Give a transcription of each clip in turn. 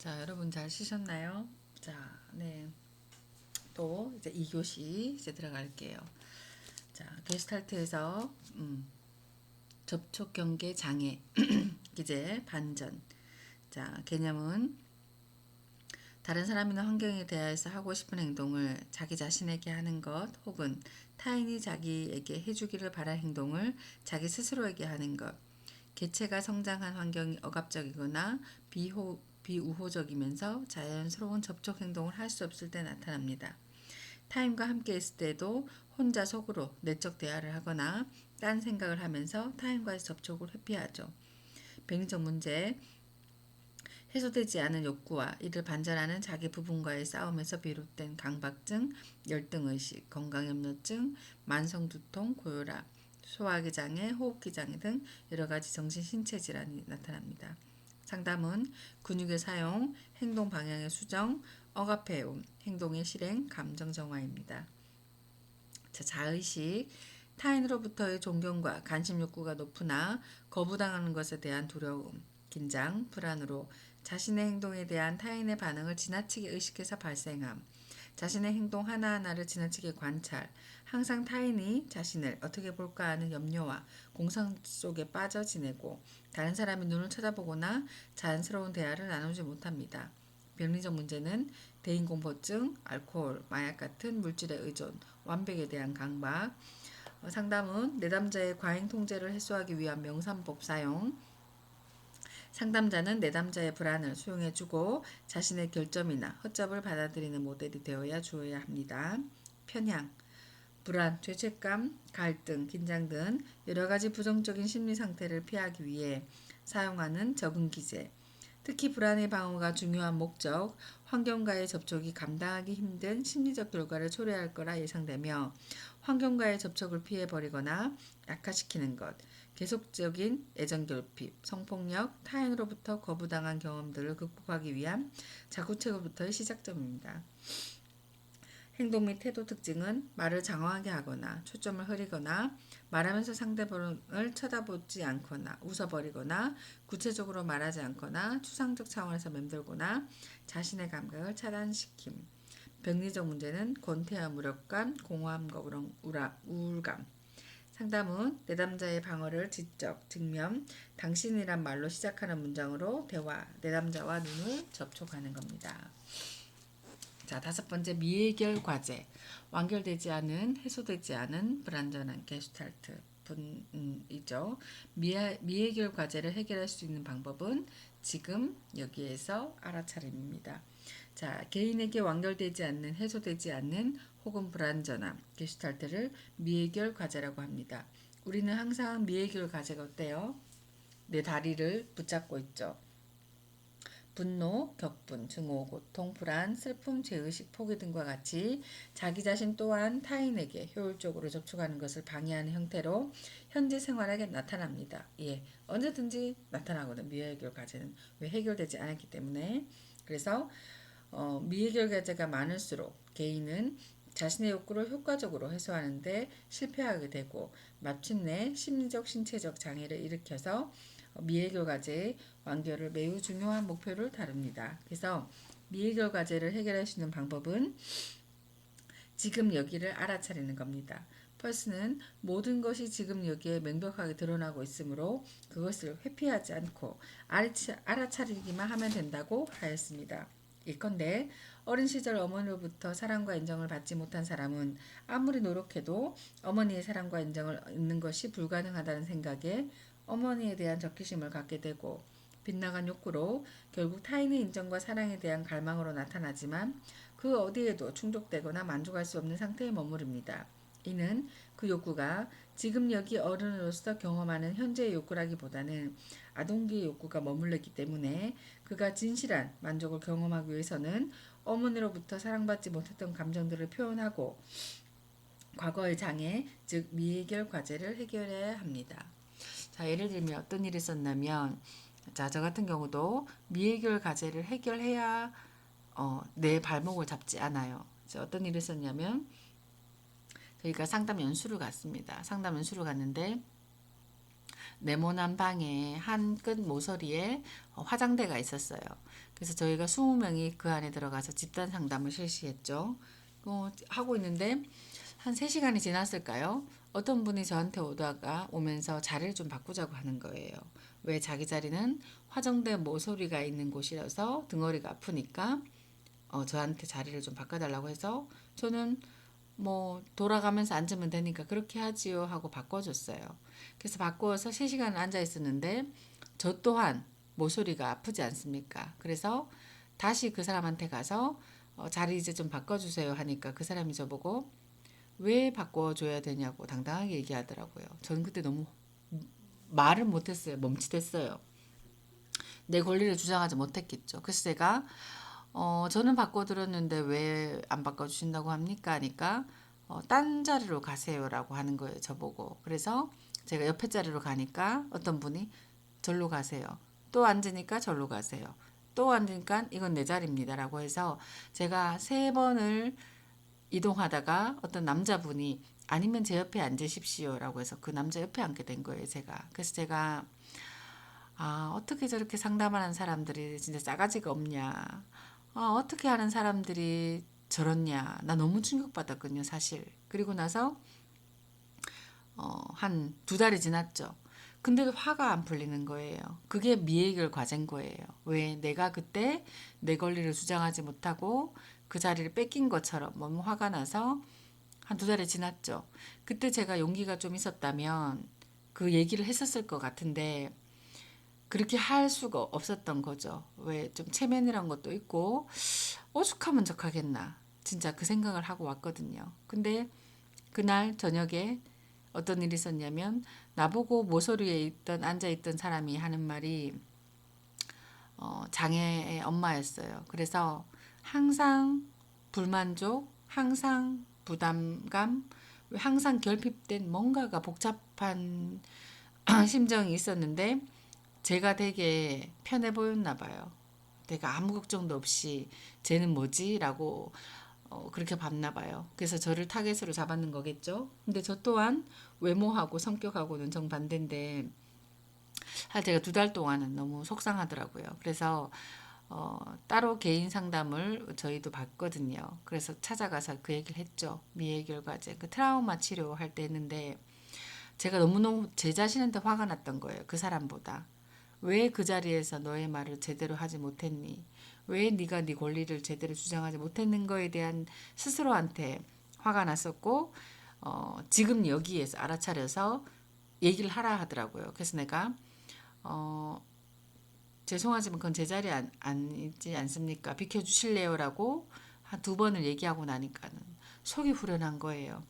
자, 여러분 잘 쉬셨나요? 자, 네. 또 이제 2교시 이제 들어갈게요. 자, 게스탈트에서 접촉 경계 장애 이제 반전. 자, 개념은 다른 사람이나 환경에 대해서 하고 싶은 행동을 자기 자신에게 하는 것 혹은 타인이 자기에게 해주기를 바랄 행동을 자기 스스로에게 하는 것. 개체가 성장한 환경이 억압적이거나 비우호적이면서 자연스러운 접촉 행동을 할 수 없을 때 나타납니다. 타인과 함께 있을 때도 혼자 속으로 내적 대화를 하거나 딴 생각을 하면서 타인과의 접촉을 회피하죠. 병리적 문제, 해소되지 않은 욕구와 이를 반전하는 자기 부분과의 싸움에서 비롯된 강박증, 열등의식, 건강염려증, 만성두통, 고혈압, 소화기 장애, 호흡기 장애 등 여러 가지 정신 신체 질환이 나타납니다. 상담은 근육의 사용, 행동 방향의 수정, 억압해움, 행동의 실행, 감정 정화입니다. 자, 자의식, 타인으로부터의 존경과 관심 욕구가 높으나 거부당하는 것에 대한 두려움, 긴장, 불안으로 자신의 행동에 대한 타인의 반응을 지나치게 의식해서 발생함, 자신의 행동 하나하나를 지나치게 관찰, 항상 타인이 자신을 어떻게 볼까 하는 염려와 공상 속에 빠져 지내고 다른 사람의 눈을 쳐다보거나 자연스러운 대화를 나누지 못합니다. 병리적 문제는 대인공포증, 알코올, 마약 같은 물질의 의존, 완벽에 대한 강박. 상담은 내담자의 과잉 통제를 해소하기 위한 명상법 사용. 상담자는 내담자의 불안을 수용해주고 자신의 결점이나 허점을 받아들이는 모델이 되어야 주어야 합니다. 편향, 불안, 죄책감, 갈등, 긴장 등 여러 가지 부정적인 심리 상태를 피하기 위해 사용하는 적응 기제. 특히 불안의 방어가 중요한 목적, 환경과의 접촉이 감당하기 힘든 심리적 결과를 초래할 거라 예상되며 환경과의 접촉을 피해버리거나 약화시키는 것, 계속적인 애정결핍, 성폭력, 타인으로부터 거부당한 경험들을 극복하기 위한 자구책으로부터의 시작점입니다. 행동 및 태도 특징은 말을 장황하게 하거나 초점을 흐리거나 말하면서 상대방을 쳐다보지 않거나 웃어버리거나 구체적으로 말하지 않거나 추상적 차원에서 맴돌거나 자신의 감각을 차단시킴. 병리적 문제는 권태와 무력감, 공허함과 우울감. 상담은 내담자의 방어를 지적, 직면, 당신이란 말로 시작하는 문장으로 대화, 내담자와 눈을 접촉하는 겁니다. 자, 5번째 미해결 과제. 완결되지 않은, 해소되지 않은 불완전한 게슈탈트 분이죠. 미해결 과제를 해결할 수 있는 방법은 지금 여기에서 알아차림입니다. 자, 개인에게 완결되지 않는, 해소되지 않는 혹은 불완전한 게슈탈트를 미해결 과제라고 합니다. 우리는 항상 미해결 과제가 어때요? 내 다리를 붙잡고 있죠. 분노, 격분, 증오, 고통, 불안, 슬픔, 죄의식, 포기 등과 같이 자기 자신 또한 타인에게 효율적으로 접촉하는 것을 방해하는 형태로 현재 생활에 나타납니다. 예, 언제든지 나타나거든. 미해결 과제는 왜 해결되지 않았기 때문에. 그래서 미해결 과제가 많을수록 개인은 자신의 욕구를 효과적으로 해소하는데 실패하게 되고 마침내 심리적, 신체적 장애를 일으켜서 미해결 과제의 완결을 매우 중요한 목표를 다룹니다. 그래서 미해결 과제를 해결할 수 있는 방법은 지금 여기를 알아차리는 겁니다. 펄스는 모든 것이 지금 여기에 명백하게 드러나고 있으므로 그것을 회피하지 않고 알아차리기만 하면 된다고 하였습니다. 예컨대 어린 시절 어머니로부터 사랑과 인정을 받지 못한 사람은 아무리 노력해도 어머니의 사랑과 인정을 얻는 것이 불가능하다는 생각에 어머니에 대한 적개심을 갖게 되고 빗나간 욕구로 결국 타인의 인정과 사랑에 대한 갈망으로 나타나지만 그 어디에도 충족되거나 만족할 수 없는 상태에 머무릅니다. 이는 그 욕구가 지금 여기 어른으로서 경험하는 현재의 욕구라기보다는 아동기의 욕구가 머물렀기 때문에 그가 진실한 만족을 경험하기 위해서는 어머니로부터 사랑받지 못했던 감정들을 표현하고 과거의 장애, 즉 미해결 과제를 해결해야 합니다. 자, 예를 들면 어떤 일이 있었냐면 자, 저 같은 경우도 미해결 과제를 해결해야 내 발목을 잡지 않아요. 어떤 일이 있었냐면 저희가 상담 연수를 갔습니다. 상담 연수를 갔는데 네모난 방에 한 끝 모서리에 화장대가 있었어요. 그래서 저희가 20명이 그 안에 들어가서 집단 상담을 실시했죠. 하고 있는데 한 3시간이 지났을까요? 어떤 분이 저한테 오면서 자리를 좀 바꾸자고 하는 거예요. 왜 자기 자리는 화장대 모서리가 있는 곳이라서 등허리가 아프니까 저한테 자리를 좀 바꿔달라고 해서 저는 뭐 돌아가면서 앉으면 되니까 그렇게 하지요 하고 바꿔줬어요. 그래서 바꾸어서 3시간 앉아 있었는데 저 또한 모서리가 아프지 않습니까? 그래서 다시 그 사람한테 가서 자리 이제 좀 바꿔주세요 하니까 그 사람이 저보고 왜 바꿔줘야 되냐고 당당하게 얘기하더라고요. 저는 그때 너무 말을 못했어요. 멈칫했어요. 내 권리를 주장하지 못했겠죠. 그래서 제가 저는 바꿔드렸는데 왜 안 바꿔주신다고 합니까? 하니까 딴 자리로 가세요라고 하는 거예요. 저보고. 그래서 제가 옆에 자리로 가니까 어떤 분이 절로 가세요. 또 앉으니까 절로 가세요. 또 앉으니까 이건 내 자리입니다라고 해서 제가 3번을 이동하다가 어떤 남자분이 아니면 제 옆에 앉으십시오라고 해서 그 남자 옆에 앉게 된 거예요. 제가. 그래서 제가 어떻게 저렇게 상담하는 사람들이 진짜 싸가지가 없냐. 어떻게 하는 사람들이 저렇냐. 나 너무 충격받았거든요, 사실. 그리고 나서 한 2달이 지났죠. 근데도 화가 안 풀리는 거예요. 그게 미해결 과제인 거예요. 왜 내가 그때 내 권리를 주장하지 못하고 그 자리를 뺏긴 것처럼 너무 화가 나서 한 2달이 지났죠. 그때 제가 용기가 좀 있었다면 그 얘기를 했었을 것 같은데 그렇게 할 수가 없었던 거죠. 왜 좀 체면이란 것도 있고 오죽하면 척하겠나. 진짜 그 생각을 하고 왔거든요. 근데 그날 저녁에 어떤 일이 있었냐면 나보고 모서리에 앉아있던 사람이 하는 말이 장애의 엄마였어요. 그래서 항상 불만족, 항상 부담감, 항상 결핍된 뭔가가 복잡한 심정이 있었는데 제가 되게 편해 보였나 봐요. 내가 아무 걱정도 없이 쟤는 뭐지? 라고 그렇게 봤나 봐요. 그래서 저를 타겟으로 잡았는 거겠죠. 근데 저 또한 외모하고 성격하고는 정반대인데 제가 2달 동안은 너무 속상하더라고요. 그래서 따로 개인 상담을 저희도 받거든요. 그래서 찾아가서 그 얘기를 했죠. 미해결과제 그 트라우마 치료할 때 했는데 제가 너무너무 제 자신한테 화가 났던 거예요. 그 사람보다. 왜 그 자리에서 너의 말을 제대로 하지 못했니? 왜 네가 네 권리를 제대로 주장하지 못했는 거에 대한 스스로한테 화가 났었고 지금 여기에서 알아차려서 얘기를 하라 하더라고요. 그래서 내가 어, 죄송하지만 그건 제 자리에 아니지 않습니까? 비켜주실래요? 라고 한 2번을 얘기하고 나니까는 속이 후련한 거예요.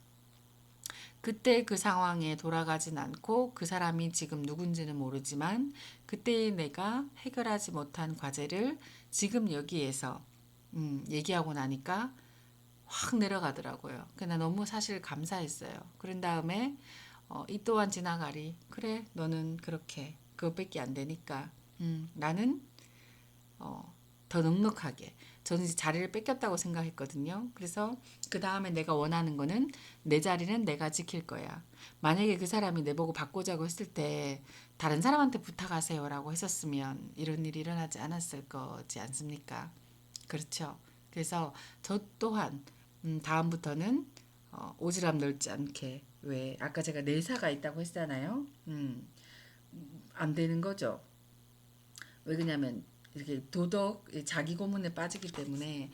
그때 그 상황에 돌아가진 않고 그 사람이 지금 누군지는 모르지만 그때 내가 해결하지 못한 과제를 지금 여기에서 얘기하고 나니까 확 내려가더라고요. 그나 너무 사실 감사했어요. 그런 다음에 이 또한 지나가리. 그래, 너는 그렇게 그것밖에 안 되니까 나는 더 넉넉하게. 저는 이제 자리를 뺏겼다고 생각했거든요. 그래서 그 다음에 내가 원하는 거는 내 자리는 내가 지킬 거야. 만약에 그 사람이 내보고 바꾸자고 했을 때 다른 사람한테 부탁하세요라고 했었으면 이런 일이 일어나지 않았을 거지 않습니까? 그렇죠. 그래서 저 또한 다음부터는 오지랖 넓지 않게 왜 아까 제가 내사가 있다고 했잖아요. 안 되는 거죠. 왜 그러냐면 이렇게 도덕 자기 고문에 빠지기 때문에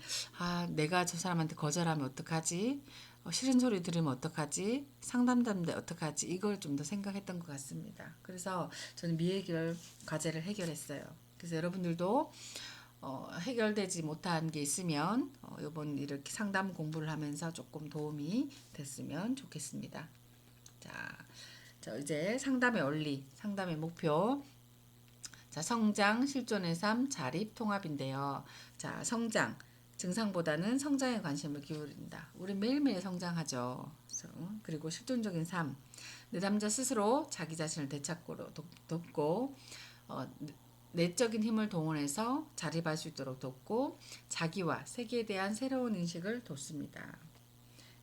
내가 저 사람한테 거절하면 어떡하지? 싫은 소리 들으면 어떡하지? 상담자인데 어떡하지? 이걸 좀 더 생각했던 것 같습니다. 그래서 저는 미해결 과제를 해결했어요. 그래서 여러분들도 해결되지 못한 게 있으면 이번 이렇게 상담 공부를 하면서 조금 도움이 됐으면 좋겠습니다. 자, 이제 상담의 원리, 상담의 목표. 자, 성장, 실존의 삶, 자립, 통합인데요. 자, 성장. 증상보다는 성장에 관심을 기울인다. 우리 매일매일 성장하죠. 그리고 실존적인 삶. 내담자 스스로 자기 자신을 되찾고 돕고 내적인 힘을 동원해서 자립할 수 있도록 돕고 자기와 세계에 대한 새로운 인식을 돕습니다.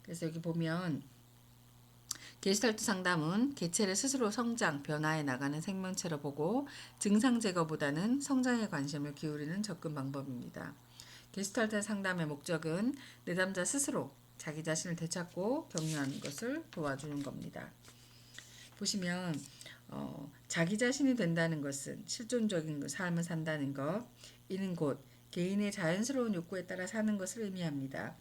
그래서 여기 보면 게스탈트 상담은 개체를 스스로 성장, 변화해 나가는 생명체로 보고 증상 제거보다는 성장에 관심을 기울이는 접근 방법입니다. 게스탈트 상담의 목적은 내담자 스스로 자기 자신을 되찾고 격려하는 것을 도와주는 겁니다. 보시면 자기 자신이 된다는 것은 실존적인 삶을 산다는 것, 이는 곧 개인의 자연스러운 욕구에 따라 사는 것을 의미합니다.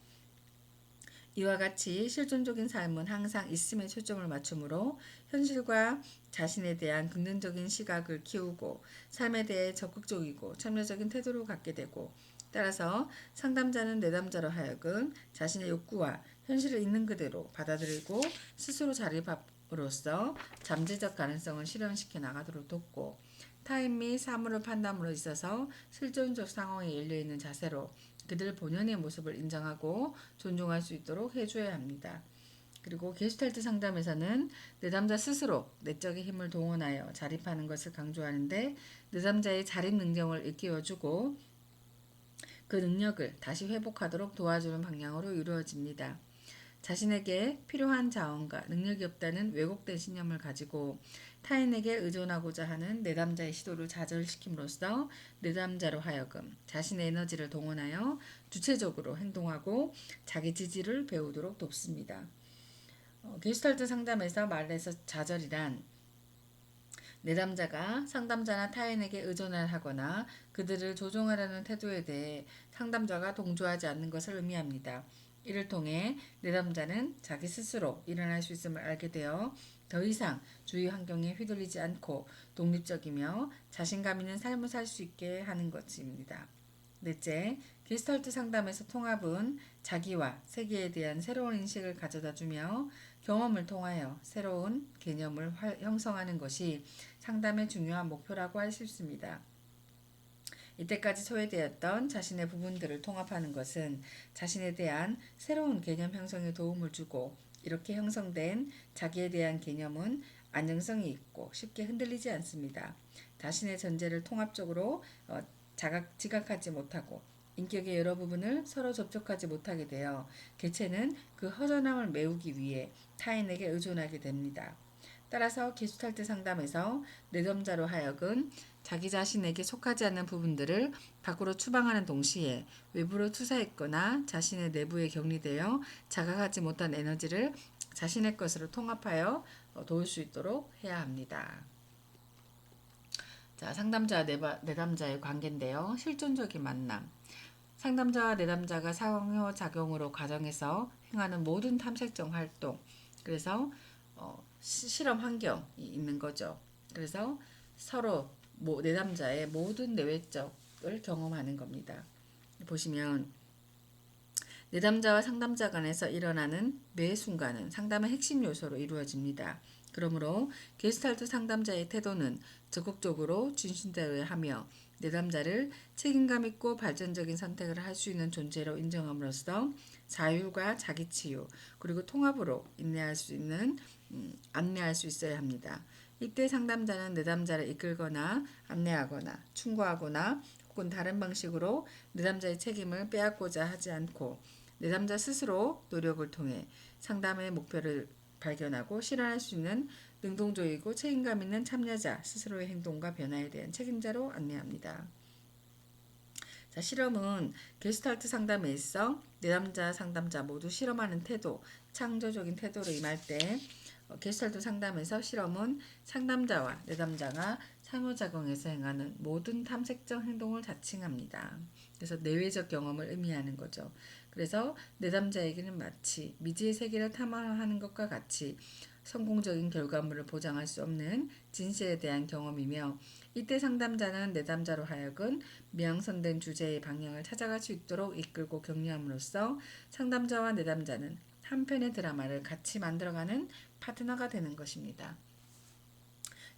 이와 같이 실존적인 삶은 항상 있음에 초점을 맞추므로 현실과 자신에 대한 긍정적인 시각을 키우고 삶에 대해 적극적이고 참여적인 태도를 갖게 되고, 따라서 상담자는 내담자로 하여금 자신의 욕구와 현실을 있는 그대로 받아들이고 스스로 자립함으로써 잠재적 가능성을 실현시켜 나가도록 돕고, 타인 및 사물을 판단함으로 있어서 실존적 상황에 열려있는 자세로 그들 본연의 모습을 인정하고 존중할 수 있도록 해줘야 합니다. 그리고 게슈탈트 상담에서는 내담자 스스로 내적인 힘을 동원하여 자립하는 것을 강조하는데, 내담자의 자립 능력을 일깨워주고 그 능력을 다시 회복하도록 도와주는 방향으로 이루어집니다. 자신에게 필요한 자원과 능력이 없다는 왜곡된 신념을 가지고 타인에게 의존하고자 하는 내담자의 시도를 좌절시킴으로써 내담자로 하여금 자신의 에너지를 동원하여 주체적으로 행동하고 자기 지지를 배우도록 돕습니다. 게슈탈트 상담에서 말해서 좌절이란 내담자가 상담자나 타인에게 의존을 하거나 그들을 조종하려는 태도에 대해 상담자가 동조하지 않는 것을 의미합니다. 이를 통해 내담자는 자기 스스로 일어날 수 있음을 알게 되어 더 이상 주위 환경에 휘둘리지 않고 독립적이며 자신감 있는 삶을 살 수 있게 하는 것입니다. 넷째, 게스탈트 상담에서 통합은 자기와 세계에 대한 새로운 인식을 가져다 주며 경험을 통하여 새로운 개념을 형성하는 것이 상담의 중요한 목표라고 할 수 있습니다. 이때까지 소외되었던 자신의 부분들을 통합하는 것은 자신에 대한 새로운 개념 형성에 도움을 주고, 이렇게 형성된 자기에 대한 개념은 안정성이 있고 쉽게 흔들리지 않습니다. 자신의 전제를 통합적으로 지각하지 못하고 인격의 여러 부분을 서로 접촉하지 못하게 되어 개체는 그 허전함을 메우기 위해 타인에게 의존하게 됩니다. 따라서 게슈탈트 상담에서 내담자로 하여금 자기 자신에게 속하지 않는 부분들을 밖으로 추방하는 동시에 외부로 투사했거나 자신의 내부에 격리되어 자각하지 못한 에너지를 자신의 것으로 통합하여 도울 수 있도록 해야 합니다. 자, 상담자와 내담자의 관계인데요. 실존적인 만남. 상담자와 내담자가 상호작용으로 과정에서 행하는 모든 탐색적 활동, 그래서 실험 환경이 있는 거죠. 그래서 서로 내담자의 모든 내외적을 경험하는 겁니다. 보시면 내담자와 상담자 간에서 일어나는 매 순간은 상담의 핵심 요소로 이루어집니다. 그러므로 게스탈트 상담자의 태도는 적극적으로 진실되어야하며 내담자를 책임감 있고 발전적인 선택을 할 수 있는 존재로 인정함으로써 자율과 자기치유 그리고 통합으로 안내할 수 있어야 합니다. 이때 상담자는 내담자를 이끌거나 안내하거나 충고하거나 혹은 다른 방식으로 내담자의 책임을 빼앗고자 하지 않고 내담자 스스로 노력을 통해 상담의 목표를 발견하고 실현할 수 있는 능동적이고 책임감 있는 참여자 스스로의 행동과 변화에 대한 책임자로 안내합니다. 자, 실험은 게슈탈트 상담에 있어 내담자 상담자 모두 실험하는 태도, 창조적인 태도로 임할 때 게슈탈트 상담에서 실험은 상담자와 내담자가 상호작용해서 행하는 모든 탐색적 행동을 자칭합니다. 그래서 내외적 경험을 의미하는 거죠. 그래서 내담자에게는 마치 미지의 세계를 탐험하는 것과 같이 성공적인 결과물을 보장할 수 없는 진실에 대한 경험이며, 이때 상담자는 내담자로 하여금 미양선된 주제의 방향을 찾아갈 수 있도록 이끌고 격려함으로써 상담자와 내담자는 한 편의 드라마를 같이 만들어가는 파트너가 되는 것입니다.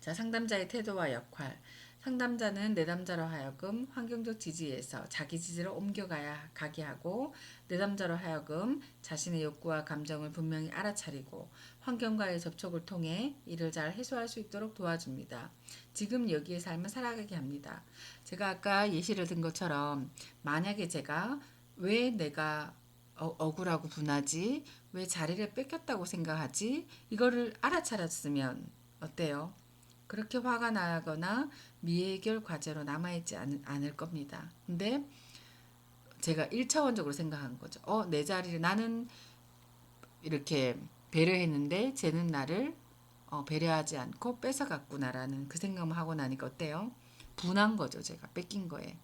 자, 상담자의 태도와 역할. 상담자는 내담자로 하여금 환경적 지지에서 자기 지지로 옮겨가게 하고, 내담자로 하여금 자신의 욕구와 감정을 분명히 알아차리고 환경과의 접촉을 통해 이를 잘 해소할 수 있도록 도와줍니다. 지금 여기의 삶을 살아가게 합니다. 제가 아까 예시를 든 것처럼 만약에 제가 왜 내가 억울하고 분하지? 왜 자리를 뺏겼다고 생각하지? 이거를 알아차렸으면 어때요? 그렇게 화가 나거나 미해결 과제로 남아있지 않을 겁니다. 근데 제가 1차원적으로 생각한 거죠. 내 자리를 나는 이렇게 배려했는데 쟤는 나를 배려하지 않고 뺏어갔구나라는 그 생각만 하고 나니까 어때요? 분한 거죠. 제가 뺏긴 거에.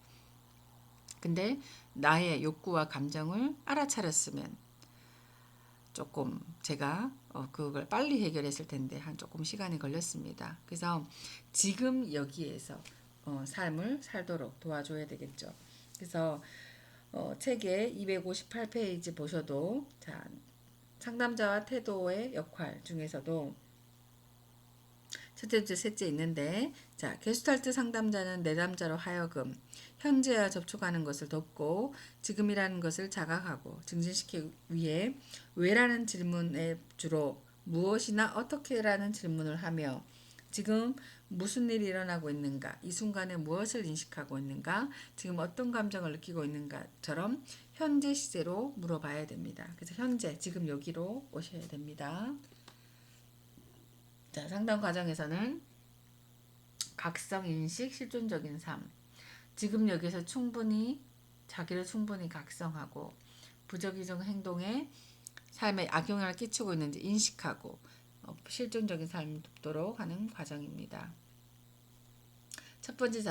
근데 나의 욕구와 감정을 알아차렸으면 조금 제가 그걸 빨리 해결했을 텐데 한 조금 시간이 걸렸습니다. 그래서 지금 여기에서 삶을 살도록 도와줘야 되겠죠. 그래서 책의 258페이지 보셔도 자, 상담자와 태도의 역할 중에서도 첫째, 둘째, 셋째 있는데 자, 게슈탈트 상담자는 내담자로 하여금 현재와 접촉하는 것을 돕고 지금이라는 것을 자각하고 증진시키기 위해 왜라는 질문에 주로 무엇이나 어떻게라는 질문을 하며 지금 무슨 일이 일어나고 있는가, 이 순간에 무엇을 인식하고 있는가, 지금 어떤 감정을 느끼고 있는가처럼 현재 시제로 물어봐야 됩니다. 그래서 현재, 지금 여기로 오셔야 됩니다. 자, 상담 과정에서는 각성, 인식, 실존적인 삶. 지금 여기서 자기를 충분히 각성하고 부적이적 행동에 삶에 악영향을 끼치고 있는지 인식하고 실존적인 삶을 돕도록 하는 과정입니다. 첫 번째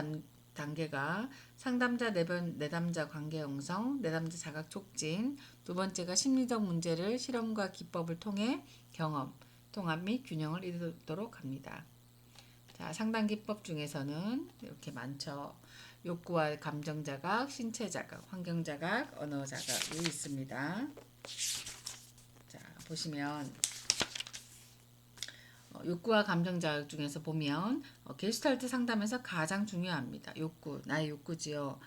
단계가 상담자 내담자 관계 형성, 내담자 자각 촉진. 두 번째가 심리적 문제를 실험과 기법을 통해 경험, 통합 및 균형을 이루도록 합니다. 자, 상담 기법 중에서는 이렇게 많죠. 욕구와 감정 자각, 신체 자각, 환경 자각, 언어 자각이 있습니다. 자, 보시면 욕구와 감정 자각 중에서 보면 게슈탈트 상담에서 가장 중요합니다. 욕구, 나의 욕구지요.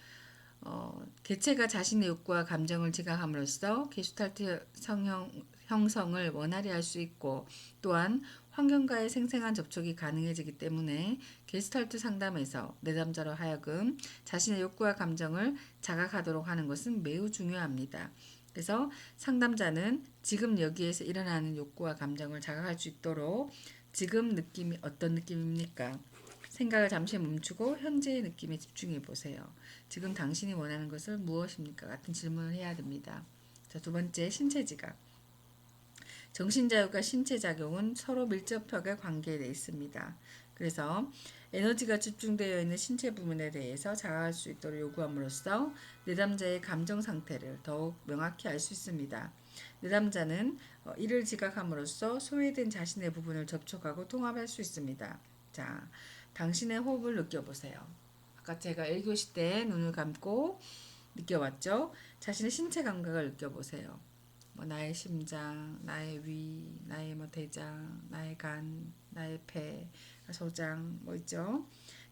개체가 자신의 욕구와 감정을 지각함으로써 게슈탈트 형성을 원활히 할 수 있고 또한 환경과의 생생한 접촉이 가능해지기 때문에 게슈탈트 상담에서 내담자로 하여금 자신의 욕구와 감정을 자각하도록 하는 것은 매우 중요합니다. 그래서 상담자는 지금 여기에서 일어나는 욕구와 감정을 자각할 수 있도록 지금 느낌이 어떤 느낌입니까? 생각을 잠시 멈추고 현재의 느낌에 집중해 보세요. 지금 당신이 원하는 것을 무엇입니까? 같은 질문을 해야 됩니다. 자, 두 번째, 신체 지각. 정신자극과 신체작용은 서로 밀접하게 관계되어 있습니다. 그래서 에너지가 집중되어 있는 신체 부분에 대해서 자각할 수 있도록 요구함으로써 내담자의 감정 상태를 더욱 명확히 알 수 있습니다. 내담자는 이를 지각함으로써 소외된 자신의 부분을 접촉하고 통합할 수 있습니다. 자, 당신의 호흡을 느껴보세요. 아까 제가 1교시 때 눈을 감고 느껴봤죠? 자신의 신체 감각을 느껴보세요. 나의 심장, 나의 위, 나의 대장, 나의 간, 나의 폐, 소장 있죠.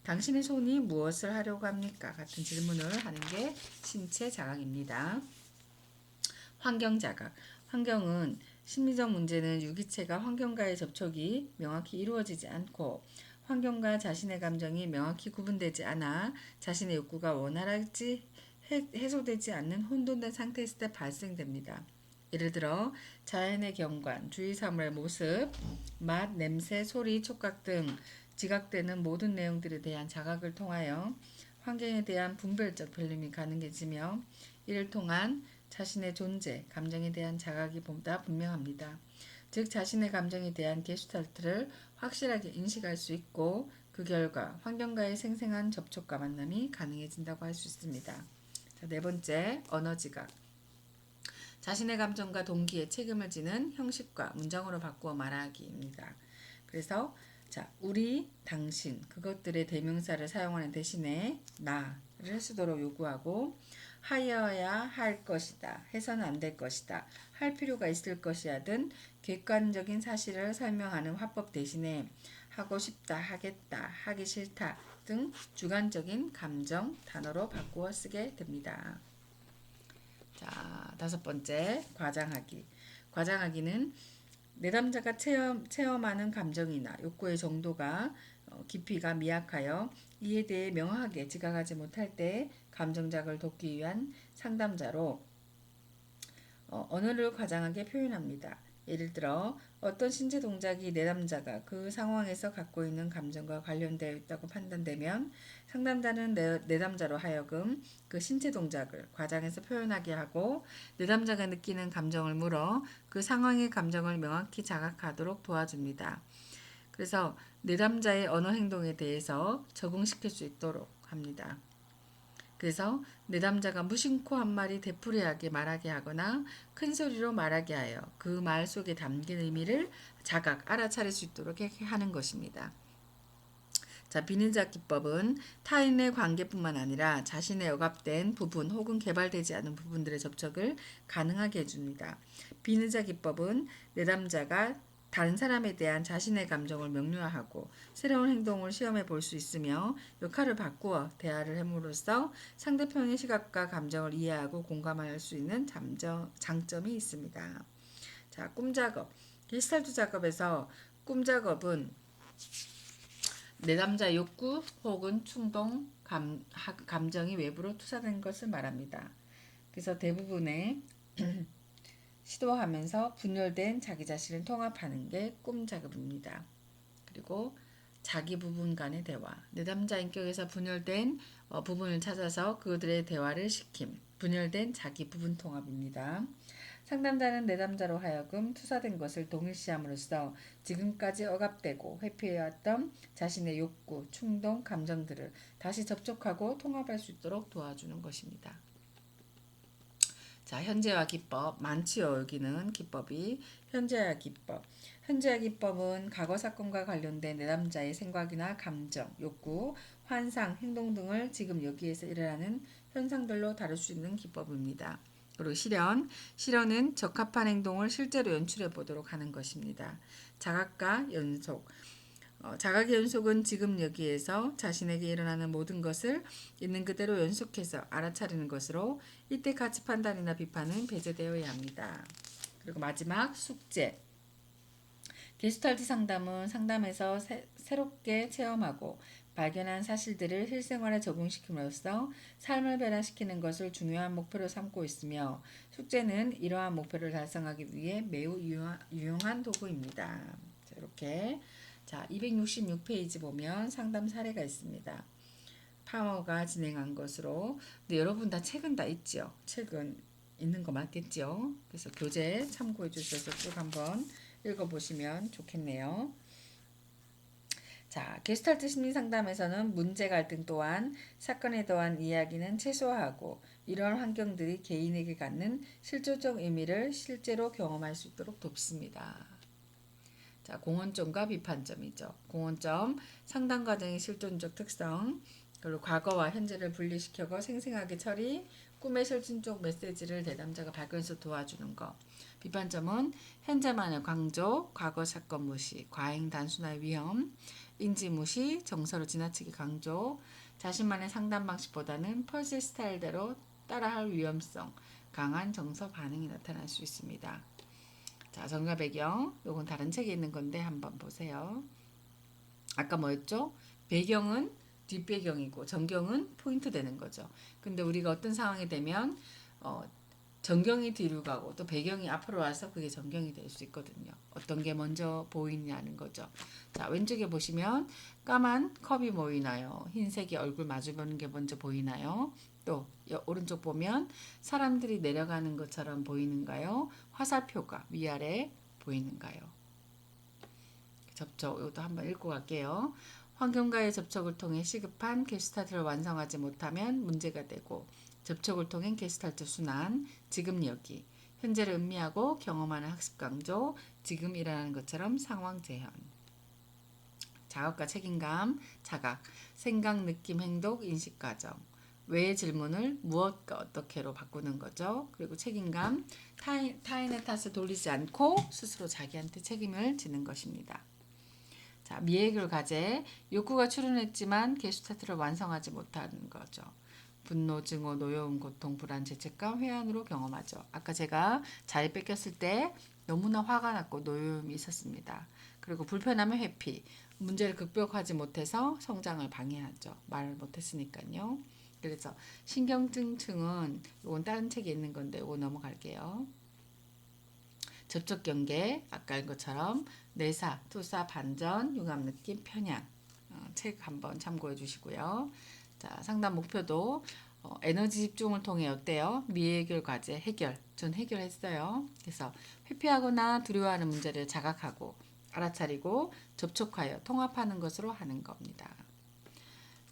당신의 손이 무엇을 하려고 합니까? 같은 질문을 하는 게 신체 자각입니다. 환경 자각. 환경은 심리적 문제는 유기체가 환경과의 접촉이 명확히 이루어지지 않고 환경과 자신의 감정이 명확히 구분되지 않아 자신의 욕구가 원활하지 해소되지 않는 혼돈된 상태였을 때 발생됩니다. 예를 들어 자연의 경관, 주위 사물의 모습, 맛, 냄새, 소리, 촉각 등 지각되는 모든 내용들에 대한 자각을 통하여 환경에 대한 분별적 별림이 가능해지며 이를 통한 자신의 존재, 감정에 대한 자각이 보다 분명합니다. 즉 자신의 감정에 대한 게슈탈트를 확실하게 인식할 수 있고 그 결과 환경과의 생생한 접촉과 만남이 가능해진다고 할 수 있습니다. 자, 네 번째, 언어 지각. 자신의 감정과 동기에 책임을 지는 형식과 문장으로 바꾸어 말하기입니다. 그래서 자, 우리, 당신 그것들의 대명사를 사용하는 대신에 나를 쓰도록 요구하고 하여야 할 것이다, 해서는 안 될 것이다, 할 필요가 있을 것이야 등 객관적인 사실을 설명하는 화법 대신에 하고 싶다, 하겠다, 하기 싫다 등 주관적인 감정 단어로 바꾸어 쓰게 됩니다. 자, 다섯 번째, 과장하기. 과장하기는 내담자가 체험하는 감정이나 욕구의 정도가 깊이가 미약하여 이에 대해 명확하게 지각하지 못할 때 감정작을 돕기 위한 상담자로 언어를 과장하게 표현합니다. 예를 들어 어떤 신체 동작이 내담자가 그 상황에서 갖고 있는 감정과 관련되어 있다고 판단되면 상담자는 내담자로 하여금 그 신체 동작을 과장해서 표현하게 하고 내담자가 느끼는 감정을 물어 그 상황의 감정을 명확히 자각하도록 도와줍니다. 그래서 내담자의 언어 행동에 대해서 적응시킬 수 있도록 합니다. 그래서 내담자가 무심코 한 말이 되풀이하게 말하게 하거나 큰 소리로 말하게 하여 그 말 속에 담긴 의미를 자각 알아차릴 수 있도록 하는 것입니다. 자, 비는자 기법은 타인의 관계뿐만 아니라 자신의 억압된 부분 혹은 개발되지 않은 부분들의 접촉을 가능하게 해줍니다. 비는자 기법은 내담자가 다른 사람에 대한 자신의 감정을 명료화하고 새로운 행동을 시험해 볼 수 있으며 역할을 바꾸어 대화를 함으로써 상대편의 시각과 감정을 이해하고 공감할 수 있는 장점이 있습니다. 자, 꿈 작업. 게스탈트 작업에서 꿈 작업은 내담자 욕구 혹은 충동, 감정이 외부로 투사된 것을 말합니다. 그래서 대부분의 시도하면서 분열된 자기 자신을 통합하는 게 꿈 작업입니다. 그리고 자기 부분 간의 대화. 내담자 인격에서 분열된 부분을 찾아서 그들의 대화를 시킴. 분열된 자기 부분 통합입니다. 상담자는 내담자로 하여금 투사된 것을 동일시함으로써 지금까지 억압되고 회피해왔던 자신의 욕구, 충동, 감정들을 다시 접촉하고 통합할 수 있도록 도와주는 것입니다. 자, 현재화 기법. 많지요, 여기는 기법이. 현재화 기법. 현재화 기법은 과거 사건과 관련된 내담자의 생각이나 감정, 욕구, 환상, 행동 등을 지금 여기에서 일어나는 현상들로 다룰 수 있는 기법입니다. 그리고 실현. 실현은 적합한 행동을 실제로 연출해 보도록 하는 것입니다. 자각과 연속. 자각의 연속은 지금 여기에서 자신에게 일어나는 모든 것을 있는 그대로 연속해서 알아차리는 것으로 이때 가치 판단이나 비판은 배제되어야 합니다. 그리고 마지막 숙제. 게스탈트 상담은 상담에서 새롭게 체험하고 발견한 사실들을 실생활에 적용시킴으로써 삶을 변화시키는 것을 중요한 목표로 삼고 있으며 숙제는 이러한 목표를 달성하기 위해 매우 유용한 도구입니다. 자, 이렇게 266페이지 보면 상담 사례가 있습니다. 파머가 진행한 것으로. 근데 여러분 다 책은 다 있죠? 책은 있는 거 맞겠죠? 그래서 교재 참고해 주셔서 쭉 한번 읽어보시면 좋겠네요. 자, 게스탈트 심리상담에서는 문제 갈등 또한 사건에 대한 이야기는 최소화하고 이런 환경들이 개인에게 갖는 실질적 의미를 실제로 경험할 수 있도록 돕습니다. 자, 공헌점과 비판점이죠. 공헌점, 상담 과정의 실존적 특성, 그리고 과거와 현재를 분리시켜서 생생하게 처리, 꿈의 실존적 메시지를 내담자가 발견해서 도와주는 것. 비판점은 현재만의 강조, 과거 사건 무시, 과잉 단순화의 위험, 인지 무시, 정서로 지나치게 강조, 자신만의 상담 방식보다는 펄스 스타일대로 따라할 위험성, 강한 정서 반응이 나타날 수 있습니다. 자, 전과 배경. 요건 다른 책에 있는 건데 한번 보세요. 아까 뭐였죠? 배경은 뒷배경이고 전경은 포인트 되는 거죠. 근데 우리가 어떤 상황이 되면 전경이 뒤로 가고 또 배경이 앞으로 와서 그게 전경이 될 수 있거든요. 어떤 게 먼저 보이냐는 거죠. 자, 왼쪽에 보시면 까만 컵이 보이나요? 흰색이 얼굴 마주보는 게 먼저 보이나요? 또 오른쪽 보면 사람들이 내려가는 것처럼 보이는가요? 화살표가 위아래 보이는가요? 접촉, 이것도 한번 읽고 갈게요. 환경과의 접촉을 통해 시급한 게스탈트를 완성하지 못하면 문제가 되고 접촉을 통해 게스탈트 순환, 지금 여기, 현재를 음미하고 경험하는 학습 강조, 지금 일어나는 것처럼 상황 재현. 자각과 책임감, 자각, 생각, 느낌, 행동, 인식 과정. 왜 질문을 무엇과 어떻게로 바꾸는 거죠. 그리고 책임감, 타인의 탓을 돌리지 않고 스스로 자기한테 책임을 지는 것입니다. 자, 미해결 과제, 욕구가 출현했지만 게슈타트를 완성하지 못하는 거죠. 분노, 증오, 노여움, 고통, 불안, 죄책감, 회한으로 경험하죠. 아까 제가 자리 뺏겼을 때 너무나 화가 났고 노여움이 있었습니다. 그리고 불편하면 회피, 문제를 극복하지 못해서 성장을 방해하죠. 말을 못했으니까요. 그래서 신경증층은 이건 다른 책에 있는 건데 이거 넘어갈게요. 접촉 경계, 아까 것처럼 내사, 투사, 반전, 융합 느낌, 편향. 책 한번 참고해 주시고요. 자, 상담 목표도 에너지 집중을 통해 어때요? 미해결 과제 해결. 전 해결했어요. 그래서 회피하거나 두려워하는 문제를 자각하고 알아차리고 접촉하여 통합하는 것으로 하는 겁니다.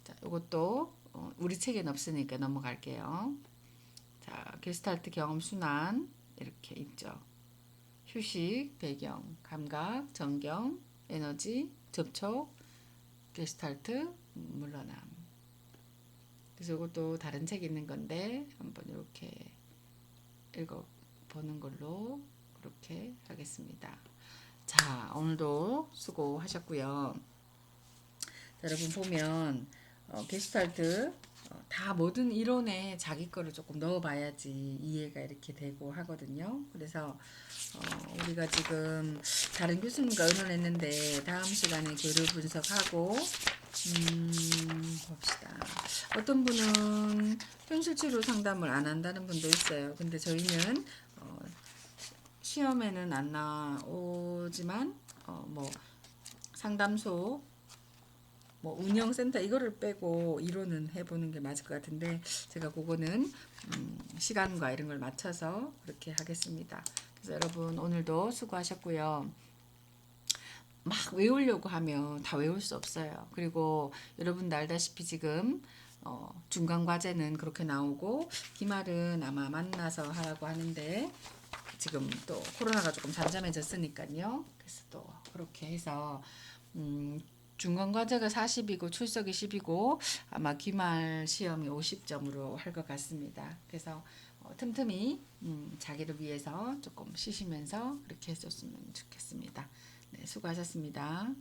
자, 이것도 우리 책엔 없으니까 넘어갈게요. 자, 게스탈트 경험 순환 이렇게 있죠. 휴식, 배경, 감각, 전경, 에너지, 접촉, 게스탈트, 물러남. 그래서 이것도 다른 책이 있는 건데 한번 이렇게 읽어보는 걸로 그렇게 하겠습니다. 자, 오늘도 수고하셨고요. 자, 여러분 보면 게스탈트 다 모든 이론에 자기 거를 조금 넣어봐야지 이해가 이렇게 되고 하거든요. 그래서 우리가 지금 다른 교수님과 의논했는데 다음 시간에 교류 분석하고 봅시다. 어떤 분은 현실치료 상담을 안 한다는 분도 있어요. 근데 저희는 시험에는 안 나오지만 뭐 상담소 뭐 운영센터 이거를 빼고 이론은 해보는 게 맞을 것 같은데 제가 그거는 시간과 이런 걸 맞춰서 그렇게 하겠습니다. 그래서 여러분 오늘도 수고하셨고요. 막 외우려고 하면 다 외울 수 없어요. 그리고 여러분도 알다시피 지금 중간 과제는 그렇게 나오고 기말은 아마 만나서 하라고 하는데 지금 또 코로나가 조금 잠잠해졌으니까요. 그래서 또 그렇게 해서 중간 과제가 40이고 출석이 10이고 아마 기말 시험이 50점으로 할 것 같습니다. 그래서 틈틈이 자기를 위해서 조금 쉬시면서 그렇게 해줬으면 좋겠습니다. 네, 수고하셨습니다.